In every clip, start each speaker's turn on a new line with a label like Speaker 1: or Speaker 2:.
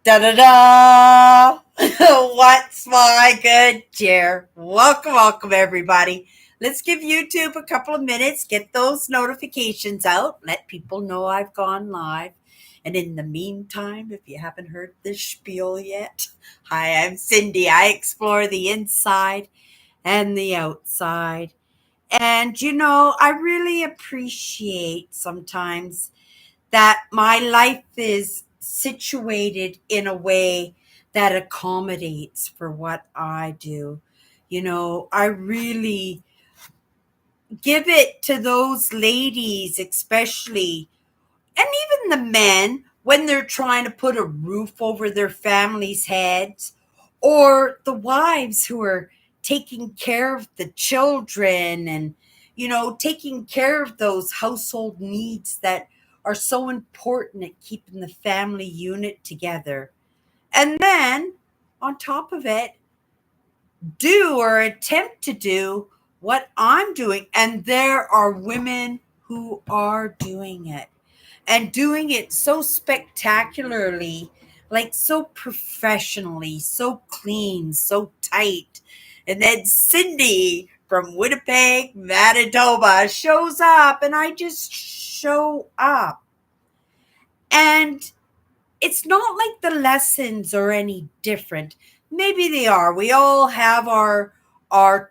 Speaker 1: Da da da! What's my good cheer? Welcome, everybody. Let's give YouTube a couple of minutes, get those notifications out, let people know I've gone live. And in the meantime, if you haven't heard this spiel yet, hi, I'm Cindy. I explore the inside and the outside. And I really appreciate sometimes that my life is situated in a way that accommodates for what I do. I really give it to those ladies, especially, and even the men, when they're trying to put a roof over their families' heads, or the wives who are taking care of the children and, taking care of those household needs that are so important at keeping the family unit together. And then, on top of it, do or attempt to do what I'm doing. And there are women who are doing it and doing it so spectacularly, like so professionally, so clean, so tight. And then Cindy from Winnipeg, Manitoba shows up, and I just show up. And it's not like the lessons are any different. Maybe they are. We all have our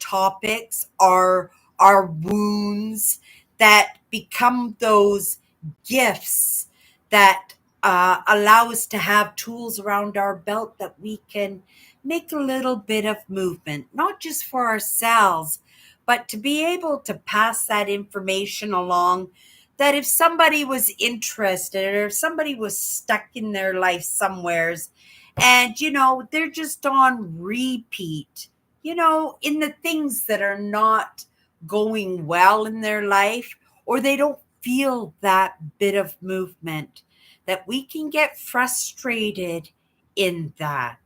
Speaker 1: topics, our wounds that become those gifts that allow us to have tools around our belt that we can make a little bit of movement, not just for ourselves, but to be able to pass that information along, that if somebody was interested or if somebody was stuck in their life somewheres and they're just on repeat, in the things that are not going well in their life, or they don't feel that bit of movement, that we can get frustrated in that,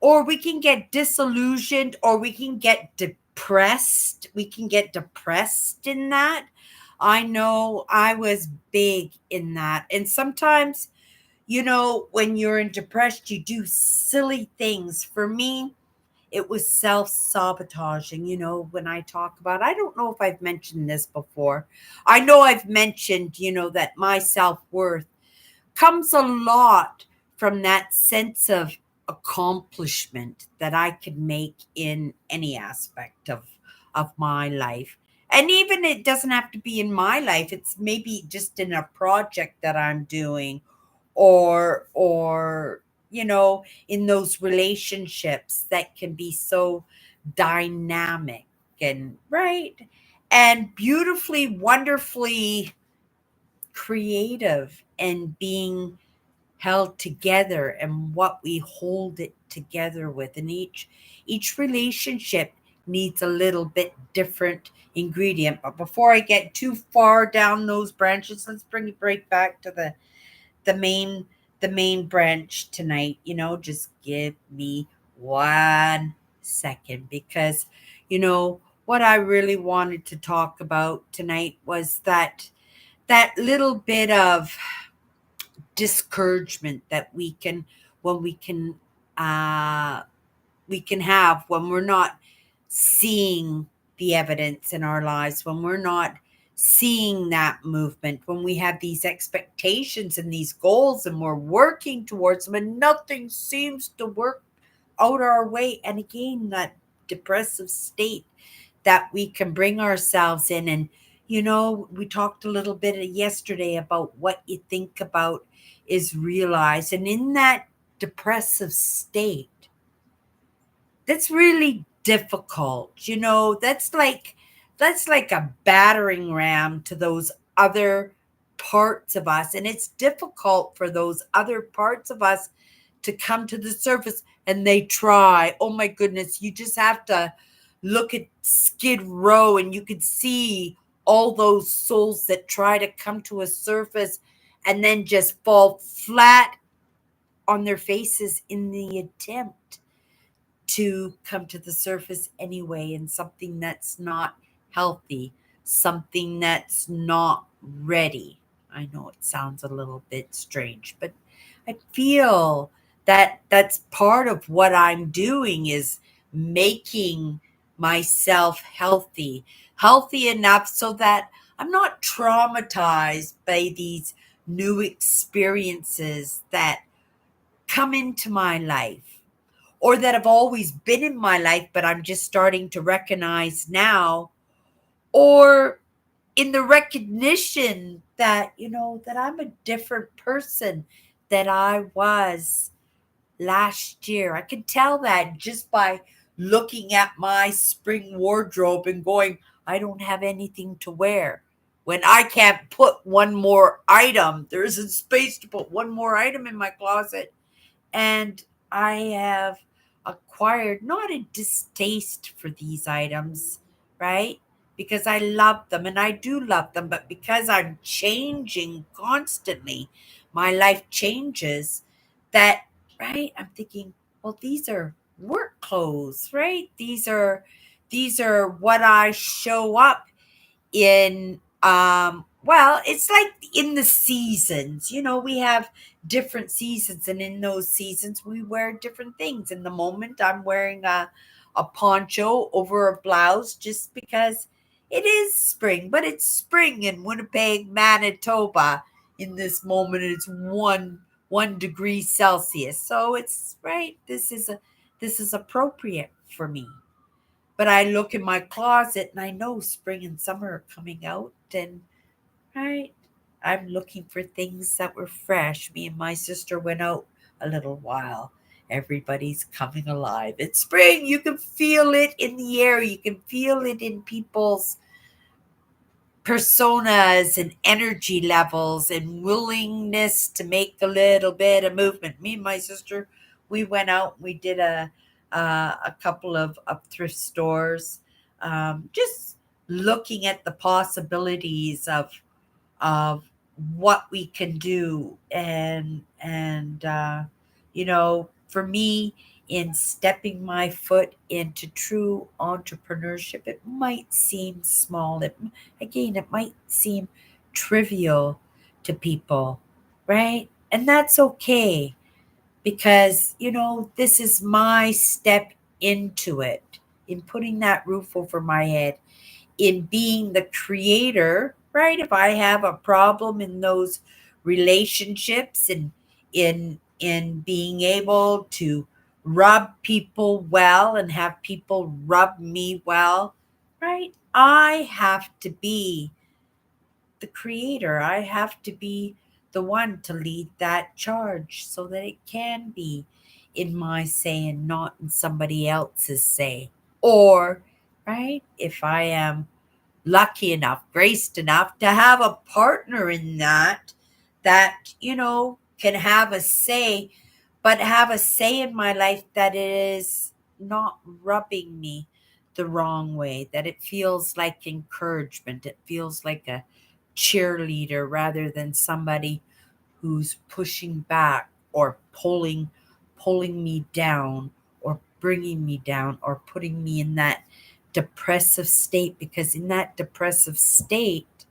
Speaker 1: or we can get disillusioned, or we can get depressed in that. I know I was big in that. And sometimes, when you're in depressed, you do silly things. For me, it was self-sabotaging. When I talk about, I don't know if I've mentioned this before. I know I've mentioned, that my self-worth comes a lot from that sense of accomplishment that I could make in any aspect of my life. And even it doesn't have to be in my life. It's maybe just in a project that I'm doing, or in those relationships that can be so dynamic and right and beautifully, wonderfully creative, and being held together, and what we hold it together with. And each relationship needs a little bit different ingredient. But before I get too far down those branches, let's bring it right back to the main the main branch tonight. Just give me 1 second, because what I really wanted to talk about tonight was that little bit of discouragement that we can when uh we can have when we're not seeing the evidence in our lives, when we're not seeing that movement, when we have these expectations and these goals and we're working towards them and nothing seems to work out our way. And again, that depressive state that we can bring ourselves in. And we talked a little bit yesterday about what you think about is realized. And in that depressive state, that's really difficult. That's like a battering ram to those other parts of us, and it's difficult for those other parts of us to come to the surface. And they try. Oh my goodness, you just have to look at Skid Row and you could see all those souls that try to come to a surface and then just fall flat on their faces in the attempt to come to the surface anyway, and something that's not healthy, something that's not ready. I know it sounds a little bit strange, but I feel that's part of what I'm doing, is making myself healthy enough so that I'm not traumatized by these new experiences that come into my life, or that have always been in my life, but I'm just starting to recognize now, or in the recognition that, that I'm a different person than I was last year. I could tell that just by looking at my spring wardrobe and going, I don't have anything to wear. When I can't put one more item, there isn't space to put one more item in my closet. And I have acquired not a distaste for these items, right? Because I love them and I do love them, but because I'm changing constantly, my life changes, that, right? I'm thinking, well, these are work clothes, right? These are what I show up in. Well, it's like in the seasons, we have different seasons, and in those seasons we wear different things. In the moment, I'm wearing a poncho over a blouse just because it is spring, but it's spring in Winnipeg, Manitoba. In this moment, it's one degree Celsius, so it's right. This is appropriate for me. But I look in my closet and I know spring and summer are coming out, and right, I'm looking for things that were fresh. Me and my sister went out a little while. Everybody's coming alive. It's spring. You can feel it in the air. You can feel it in people's personas and energy levels and willingness to make a little bit of movement. Me and my sister, we went out. We did a couple of thrift stores, just looking at the possibilities of what we can do. And for me, in stepping my foot into true entrepreneurship, it might seem small. It might seem trivial to people, right? And that's okay, because this is my step into it, in putting that roof over my head, in being the creator, right? If I have a problem in those relationships, and in being able to rub people well and have people rub me well, right? I have to be the creator. I have to be the one to lead that charge so that it can be in my say and not in somebody else's say. Or, right, if I am lucky enough, graced enough to have a partner in that can have a say, but have a say in my life that is not rubbing me the wrong way, that it feels like encouragement, it feels like a cheerleader rather than somebody who's pushing back or pulling me down, or bringing me down, or putting me in that depressive state, because in that depressive state,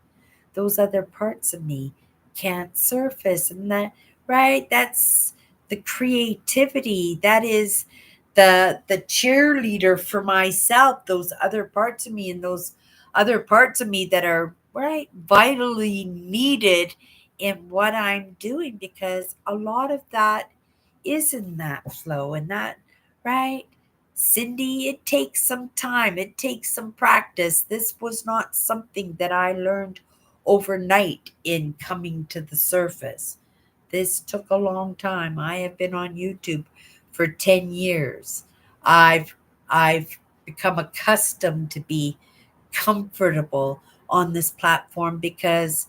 Speaker 1: those other parts of me can't surface. And that, right, that's the creativity, that is the cheerleader for myself, those other parts of me, and those other parts of me that are, right, vitally needed in what I'm doing, because a lot of that is in that flow. And that, right, Cindy, it takes some time, it takes some practice. This was not something that I learned overnight in coming to the surface. This took a long time. I have been on YouTube for 10 years. I've become accustomed to be comfortable on this platform, because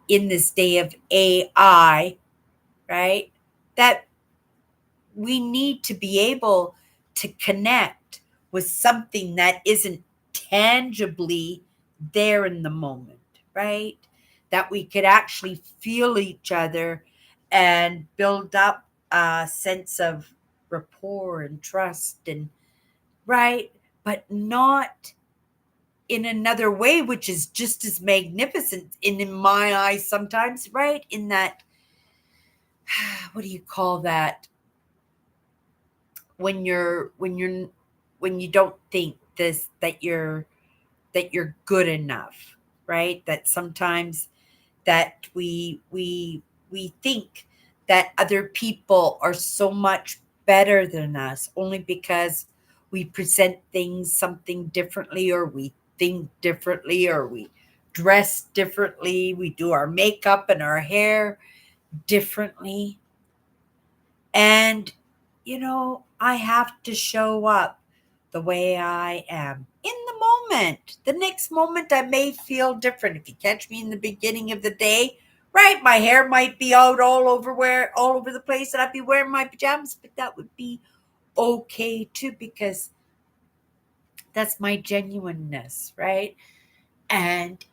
Speaker 1: in this day of AI, right, that we need to be able to connect with something that isn't tangibly there in the moment, right? That we could actually feel each other and build up a sense of rapport and trust, and right, but not in another way, which is just as magnificent in my eyes sometimes, right? In that, what do you call that? when you don't think this that you're good enough, right? That sometimes that we think that other people are so much better than us only because we present things something differently, or we think differently, or we dress differently, we do our makeup and our hair differently. And, I have to show up the way I am in the moment. The next moment, I may feel different. If you catch me in the beginning of the day, right, my hair might be out all over the place, and I'd be wearing my pajamas, but that would be okay too, because that's my genuineness, right? And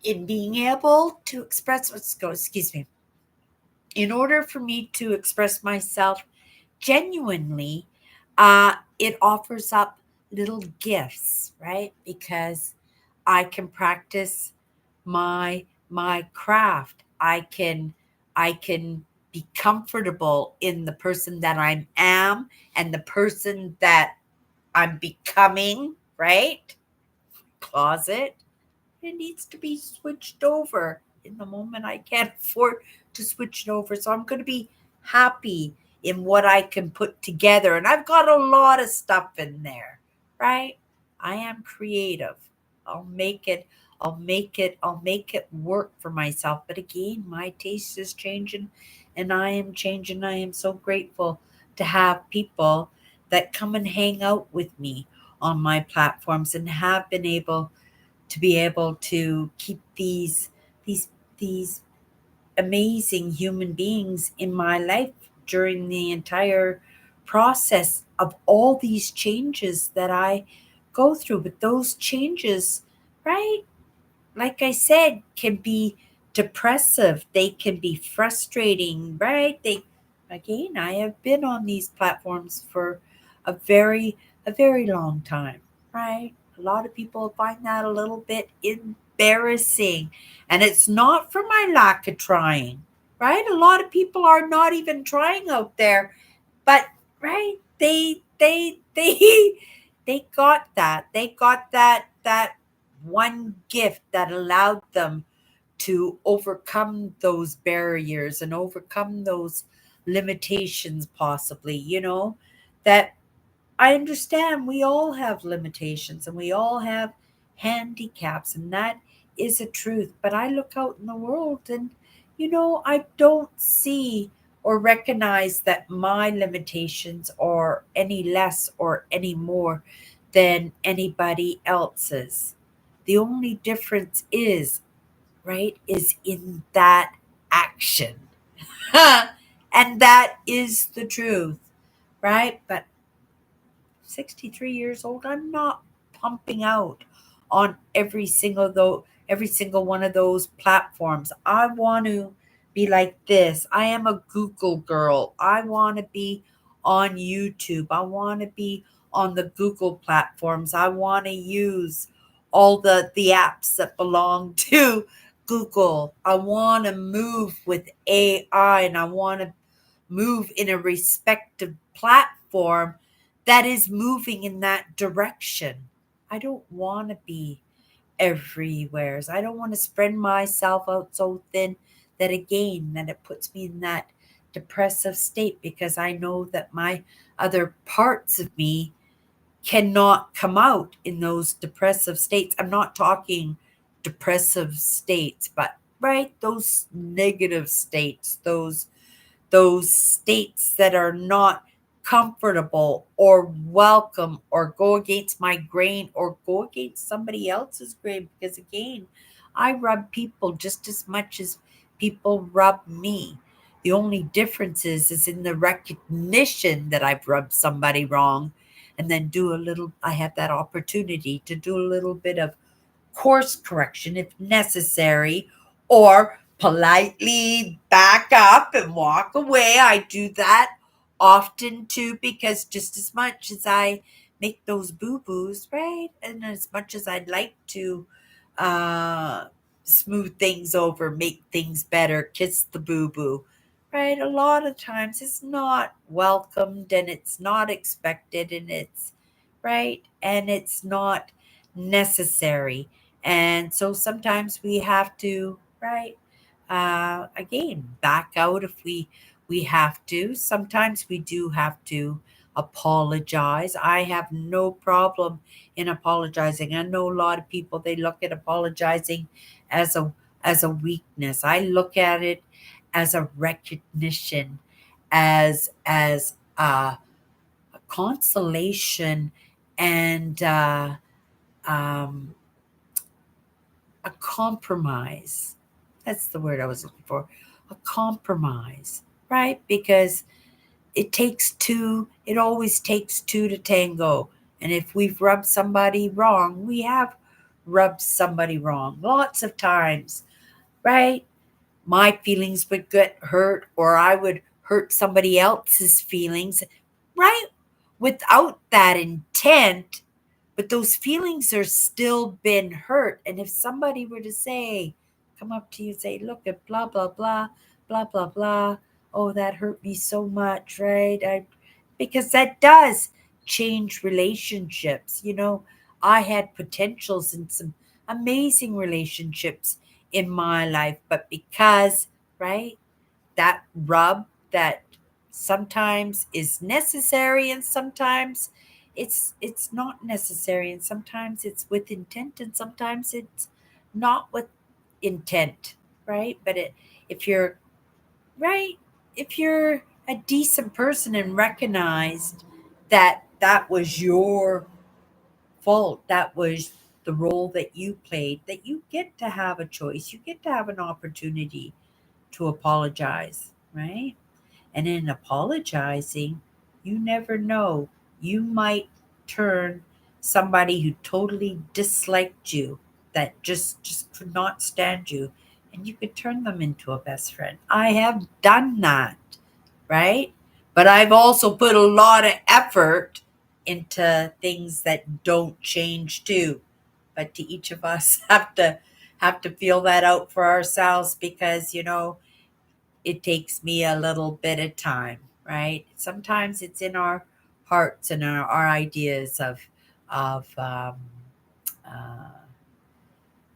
Speaker 1: in being able to express, excuse me, in order for me to express myself genuinely, it offers up little gifts, right? Because I can practice my craft. I can be comfortable in the person that I am and the person that I'm becoming, right? Closet, it needs to be switched over. In the moment, I can't afford to switch it over. So I'm going to be happy in what I can put together. And I've got a lot of stuff in there, right? I am creative. I'll make it, I'll make it work for myself. But again, my taste is changing and I am changing. I am so grateful to have people that come and hang out with me on my platforms and have been able to keep these these amazing human beings in my life during the entire process of all these changes that I go through. But those changes, right, like I said, can be depressive. They can be frustrating, right? They again, I have been on these platforms for a very long time, right? A lot of people find that a little bit embarrassing. And it's not for my lack of trying, right? A lot of people are not even trying out there, but right, they got that. They got that one gift that allowed them to overcome those barriers and overcome those limitations, possibly, that I understand we all have limitations and we all have handicaps, and that is a truth. But I look out in the world and, I don't see or recognize that my limitations are any less or any more than anybody else's. The only difference is, right, is in that action. And that is the truth, right? But 63 years old, I'm not pumping out on every single one of those platforms. I want to be like this. I am a Google girl. I want to be on YouTube. I want to be on the Google platforms. I want to use all the apps that belong to Google. I want to move with AI, and I want to move in a respective platform that is moving in that direction. I don't want to be everywhere. I don't want to spread myself out so thin that again that it puts me in that depressive state, because I know that my other parts of me cannot come out in those depressive states. I'm not talking depressive states, but right, those negative states, those states that are not comfortable or welcome, or go against my grain or go against somebody else's grain. Because again, I rub people just as much as people rub me. The only difference is in the recognition that I've rubbed somebody wrong, and then I have that opportunity to do a little bit of course correction if necessary, or politely back up and walk away. I do that often too, because just as much as I make those boo boos, right? And as much as I'd like to uh, smooth things over, make things better, kiss the boo boo, right? A lot of times it's not welcomed and it's not expected and it's right and it's not necessary. And so sometimes we have to, right? Again, back out if we have to. Sometimes we do have to apologize. I have no problem in apologizing. I know a lot of people, they look at apologizing as a weakness. I look at it as a recognition, as a consolation, and um, a compromise. That's the word I was looking for. A compromise, right? Because it takes two, it always takes two to tango. And if we've rubbed somebody wrong, we have rubbed somebody wrong lots of times, right? My feelings would get hurt, or I would hurt somebody else's feelings, right? Without that intent, but those feelings are still been hurt. And if somebody were to say, come up to you and say, look at blah, blah, blah, blah, blah, blah. Oh, that hurt me so much, right? Because that does change relationships. I had potentials in some amazing relationships in my life, but because, right, that rub that sometimes is necessary and sometimes it's not necessary, and sometimes it's with intent and sometimes it's not with intent, right? But if you're right, if you're a decent person and recognized that that was your fault, that was the role that you played, that you get to have a choice, you get to have an opportunity to apologize, right? And in apologizing, you never know. You might turn somebody who totally disliked you, that just could not stand you, and you could turn them into a best friend. I have done that, right? But I've also put a lot of effort into things that don't change too. But to each of us have to feel that out for ourselves, because it takes me a little bit of time, right? Sometimes it's in our hearts and our ideas of uh,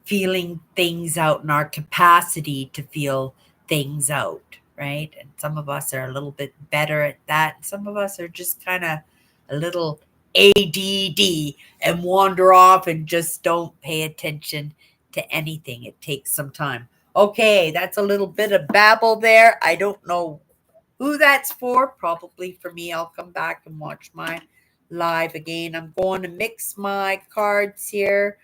Speaker 1: feeling things out and our capacity to feel things out, right? And some of us are a little bit better at that. Some of us are just kind of a little ADD and wander off and just don't pay attention to anything. It takes some time. Okay, that's a little bit of babble there. I don't know who that's for. Probably for me. I'll come back and watch my live again. I'm going to mix my cards here,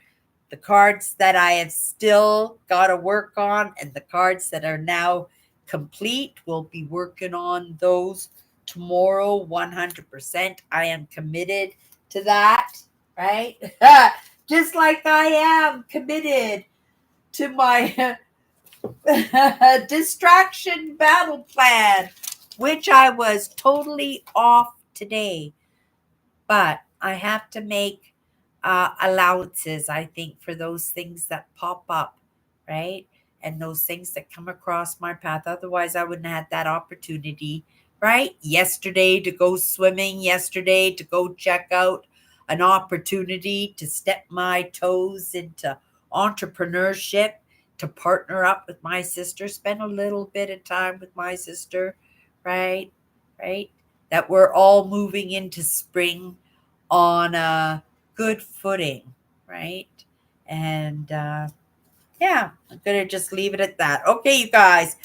Speaker 1: the cards that I have still got to work on, and the cards that are now complete. We'll be working on those tomorrow 100%. I am committed to that, right? Just like I am committed to my distraction battle plan, which I was totally off today. But I have to make allowances, I think, for those things that pop up, right? And those things that come across my path. Otherwise, I wouldn't have had that opportunity, right? Yesterday to go swimming, yesterday to go check out an opportunity to step my toes into entrepreneurship, to partner up with my sister, spend a little bit of time with my sister, right? Right? That we're all moving into spring on a good footing, right? And yeah, I'm going to just leave it at that. Okay, you guys,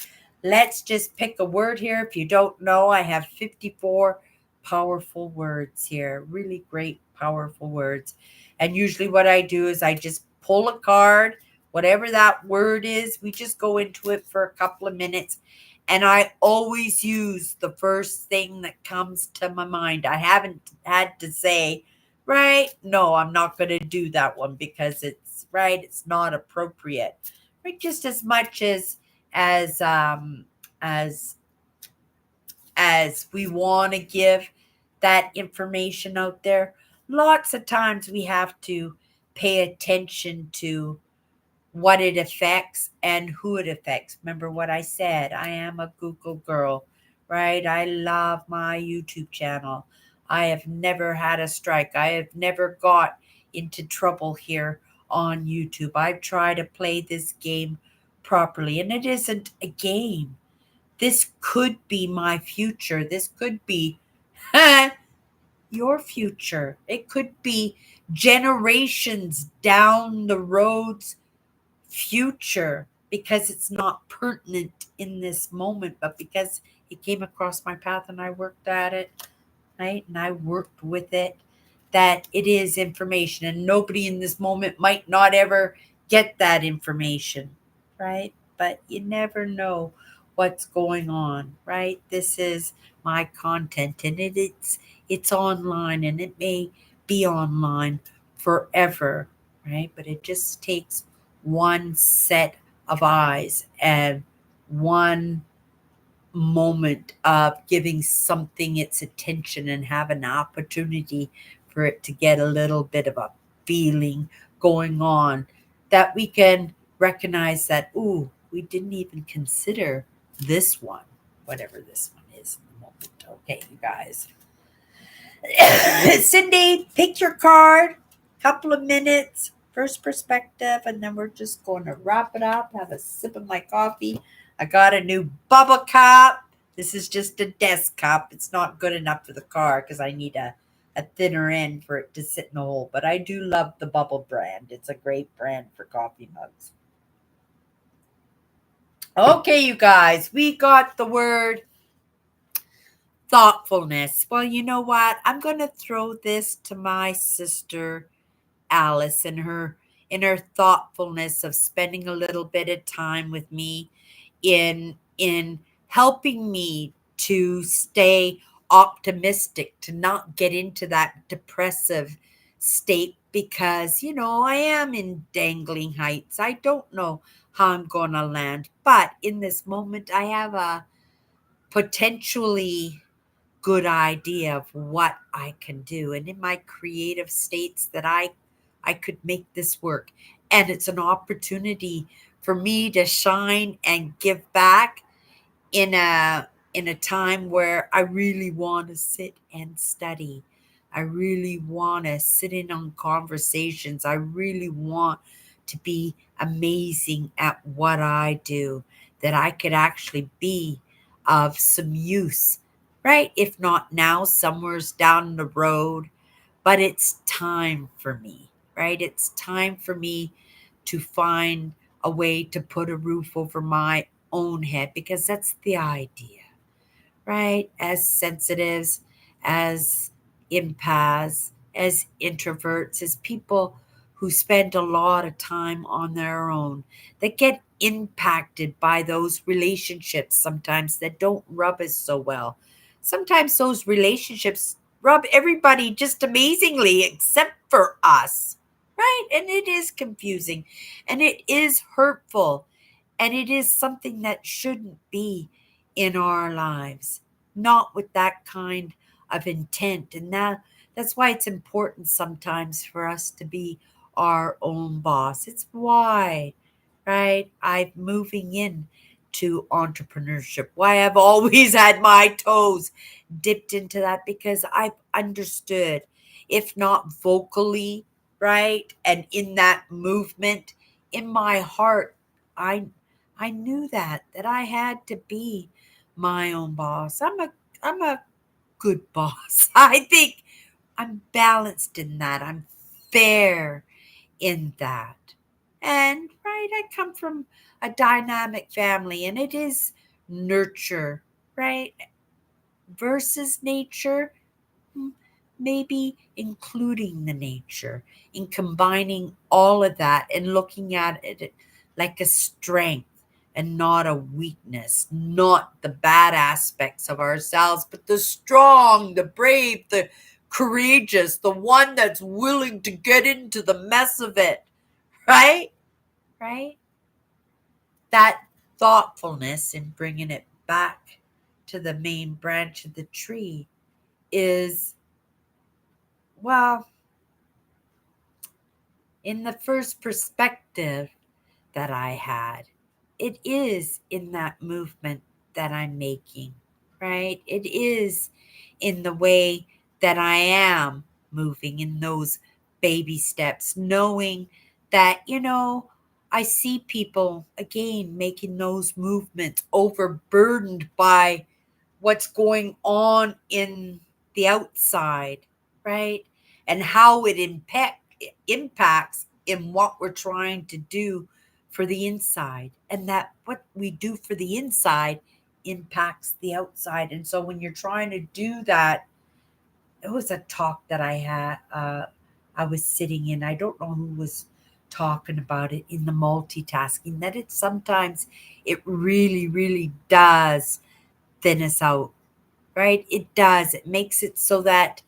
Speaker 1: let's just pick a word here. If you don't know, I have 54 powerful words here, really great, powerful words. And usually, what I do is I just pull a card, whatever that word is, we just go into it for a couple of minutes. And I always use the first thing that comes to my mind. I haven't had to say, right? No, I'm not going to do that one because it's right. It's not appropriate. Right? Just as much as as as we want to give that information out there, lots of times we have to pay attention to what it affects and who it affects. Remember what I said, I am a Google girl, right? I love my YouTube channel. I have never had a strike. I have never got into trouble here on YouTube. I've tried to play this game properly, and it isn't a game. This could be my future. This could be your future. It could be generations down the road's future, because it's not pertinent in this moment, but because it came across my path and I worked at it, right? And I worked with it, that it is information, and nobody in this moment might not ever get that information, right? But you never know what's going on, right? This is my content, and it's online, and it may be online forever, right? But it just takes one set of eyes and one moment of giving something its attention and have an opportunity for it to get a little bit of a feeling going on, that we can recognize that, ooh, we didn't even consider this one, whatever this one is in the moment. Okay, you guys. Cindy, pick your card, couple of minutes, first perspective, and then we're just going to wrap it up, have a sip of my coffee. I got a new bubble cup. This is just a desk cup. It's not good enough for the car because I need a thinner end for it to sit in the hole. But I do love the Bubble brand. It's a great brand for coffee mugs. Okay, you guys, we got the word thoughtfulness. Well, you know what? I'm going to throw this to my sister Alice in her thoughtfulness of spending a little bit of time with me in helping me to stay optimistic, to not get into that depressive state, because I am in dangling heights. I don't know how I'm going to land, but in this moment I have a potentially good idea of what I can do, and in my creative states that I could make this work, and it's an opportunity for me to shine and give back in a time where I really want to sit and study. I really want to sit in on conversations. I really want to be amazing at what I do, that I could actually be of some use, right? If not now, somewhere's down the road, but it's time for me, right? It's time for me to find a way to put a roof over my own head, because that's the idea, right? As sensitives, as empaths, as introverts, as people who spend a lot of time on their own, that get impacted by those relationships sometimes that don't rub us so well. Sometimes those relationships rub everybody just amazingly except for us, right? And it is confusing, and it is hurtful, and it is something that shouldn't be in our lives, not with that kind of intent. And that's why it's important sometimes for us to be our own boss. It's why, right? I'm moving in to entrepreneurship. Why I've always had my toes dipped into that, because I've understood, if not vocally, right? And in that movement, in my heart, I I knew that I had to be my own boss. I'm a good boss. I think I'm balanced in that. I'm fair in that. And right, I come from a dynamic family, and it is nurture, right? Versus nature, mm, maybe including the nature, in combining all of that and looking at it like a strength and not a weakness, not the bad aspects of ourselves, but the strong, the brave, the courageous, the one that's willing to get into the mess of it, right? Right? That thoughtfulness in bringing it back to the main branch of the tree is, well, in the first perspective, that I had. It is in that movement that I'm making, right? It is in the way that I am moving in those baby steps, knowing that, I see people again making those movements, overburdened by what's going on in the outside, right? And how it impacts in what we're trying to do for the inside. And that what we do for the inside impacts the outside. And so when you're trying to do that, it was a talk that I was sitting in. I don't know who was talking about it in the multitasking, that it sometimes it really, really does thin us out, right? It does. It makes it so that,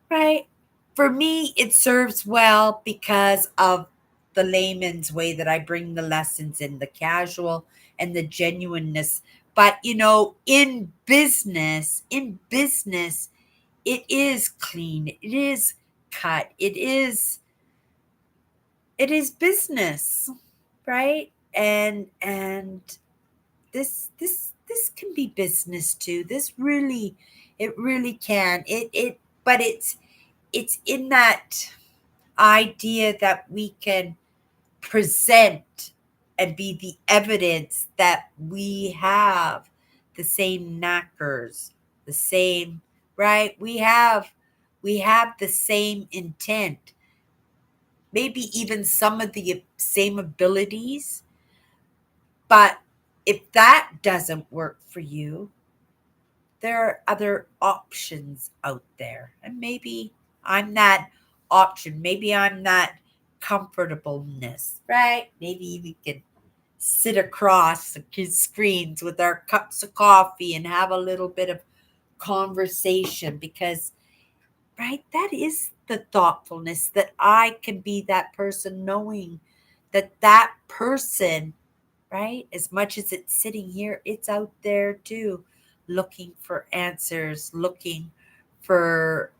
Speaker 1: right? For me, it serves well because of the layman's way that I bring the lessons in, the casual and the genuineness. But, in business, it is clean. It is cut. It is business, right? And this can be business too. This really, it really can. But it's in that idea that we can present and be the evidence that we have the same knackers, the same, right? We have the same intent, maybe even some of the same abilities. But if that doesn't work for you, there are other options out there. And maybe I'm that option. Maybe I'm that comfortableness, right? Maybe we can sit across the screens with our cups of coffee and have a little bit of conversation, because, right, that is the thoughtfulness, that I can be that person, knowing that that person, right? As much as it's sitting here, it's out there too, looking for answers, looking for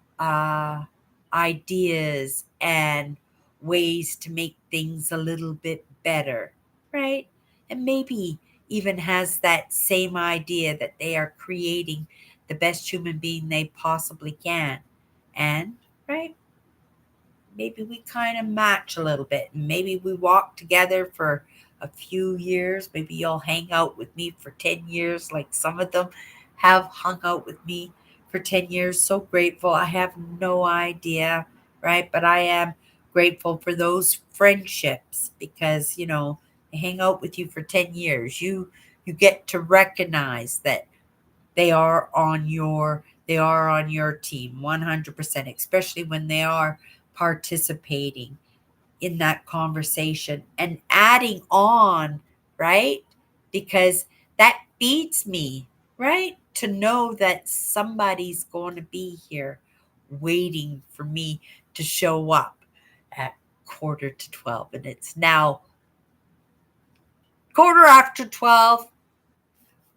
Speaker 1: ideas and ways to make things a little bit better, right? And maybe even has that same idea that they are creating the best human being they possibly can. And, right, maybe we kind of match a little bit. Maybe we walk together for a few years. Maybe you'll hang out with me for 10 years, like some of them have hung out with me for 10 years. So grateful. I have no idea, right? But I am grateful for those friendships, because, they hang out with you for 10 years. You get to recognize that they are on your team 100%, especially when they are participating in that conversation and adding on, right? Because that feeds me, right? To know that somebody's going to be here waiting for me to show up at quarter to 12. And it's now quarter after 12.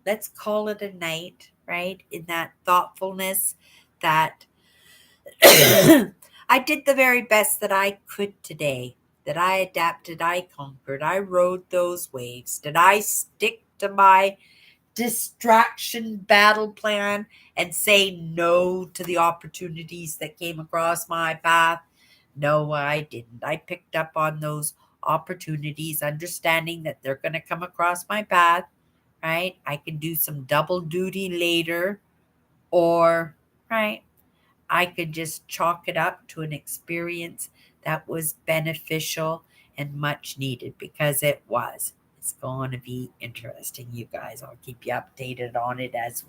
Speaker 1: Let's call it a night, right? In that thoughtfulness that I did the very best that I could today, that I adapted, I conquered, I rode those waves. Did I stick to my distraction battle plan and say no to the opportunities that came across my path? No, I didn't. I picked up on those opportunities, understanding that they're going to come across my path, right? I can do some double duty later, or, right, I could just chalk it up to an experience that was beneficial and much needed, because it was. It's going to be interesting, you guys. I'll keep you updated on it as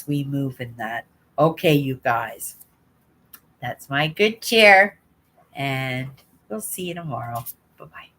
Speaker 1: we move in that. Okay, you guys. That's my good cheer, and we'll see you tomorrow. Bye-bye.